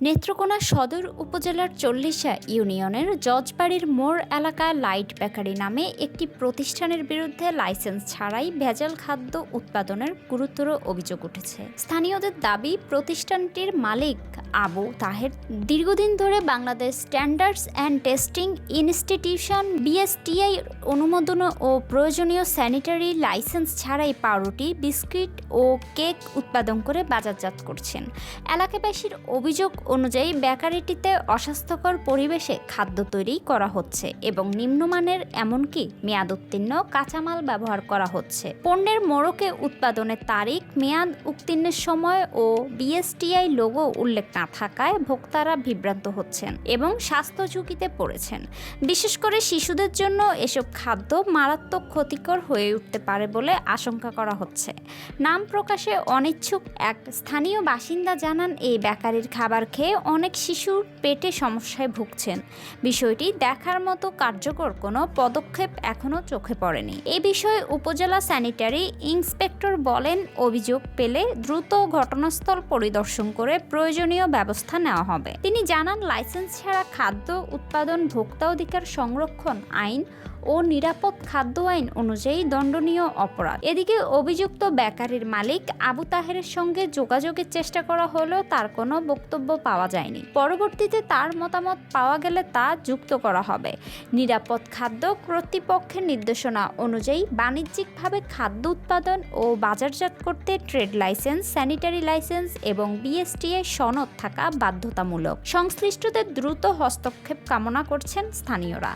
নেত্রকোনা সদর উপজেলার চল্লিশা ইউনিয়নের জজবাড়ির মোড় এলাকায় লাইট বেকারি নামে একটি প্রতিষ্ঠানের বিরুদ্ধে লাইসেন্স ছাড়াই ভেজাল খাদ্য উৎপাদনের গুরুতর অভিযোগ উঠেছে। স্থানীয়দের দাবি, প্রতিষ্ঠানটির মালিক আবু তাহের দীর্ঘদিন ধরে Bangladesh standards and testing institution BSTI অনুমোদন ও প্রয়োজনীয় স্যানিটারি লাইসেন্স ছাড়াই পাউরুটি, বিস্কিট ও কেক উৎপাদন করে বাজারজাত করছেন। এলাকাবাসীর অভিযোগ অনুযায়ী বেকারিটিতে অস্বাস্থ্যকর পরিবেশে খাদ্য তৈরি করা হচ্ছে এবং নিম্নমানের এমনকি মেয়াদ উত্তীর্ণ কাঁচামাল ব্যবহার করা হচ্ছে। পণ্যের মোড়কে উৎপাদনের তারিখ, মেয়াদ উত্তীর্ণের সময় ও বিএসটিআই লোগো উল্লেখ না থাকায় ভোক্তারা বিভ্রান্ত হচ্ছেন এবং স্বাস্থ্য ঝুঁকিতে পড়েছেন। বিশেষ করে শিশুদের জন্য এসব খাদ্য মারাত্মক ক্ষতিকর হয়ে উঠতে পারে বলে আশঙ্কা করা হচ্ছে। নাম প্রকাশে অনিচ্ছুক এক স্থানীয় বাসিন্দা জানান, এই বেকারির খাবার খেয়ে অনেক শিশুর পেটে সমস্যায় ভুগছেন। বিষয়টি দেখার মতো কার্যকর কোনো পদক্ষেপ এখনও চোখে পড়েনি। এ বিষয়ে উপজেলা স্যানিটারি ইন্সপেক্টর বলেন, অভিযোগ পেলে দ্রুত ঘটনাস্থল পরিদর্শন করে প্রয়োজনীয় ব্যবস্থা নেওয়া হবে। তিনি জানান, লাইসেন্স ছাড়া খাদ্য উৎপাদন ভোক্তা অধিকার সংরক্ষণ আইন ও নিরাপদ খাদ্য আইন অনুযায়ী দণ্ডনীয় অপরাধ। এদিকে অভিযুক্ত বেকারির মালিক আবু তাহেরের সঙ্গে যোগাযোগের চেষ্টা করা হলেও তার কোনো বক্তব্য পাওয়া যায়নি। পরবর্তীতে তার মতামত পাওয়া গেলে তা যুক্ত করা হবে। নিরাপদ খাদ্য কর্তৃপক্ষের নির্দেশনা অনুযায়ী বাণিজ্যিকভাবে খাদ্য উৎপাদন ও বাজারজাত করতে ট্রেড লাইসেন্স, স্যানিটারি লাইসেন্স এবং বিএসটিআই সনদ থাকা বাধ্যতামূলক। সংশ্লিষ্টদের দ্রুত হস্তক্ষেপ কামনা করছেন স্থানীয়রা।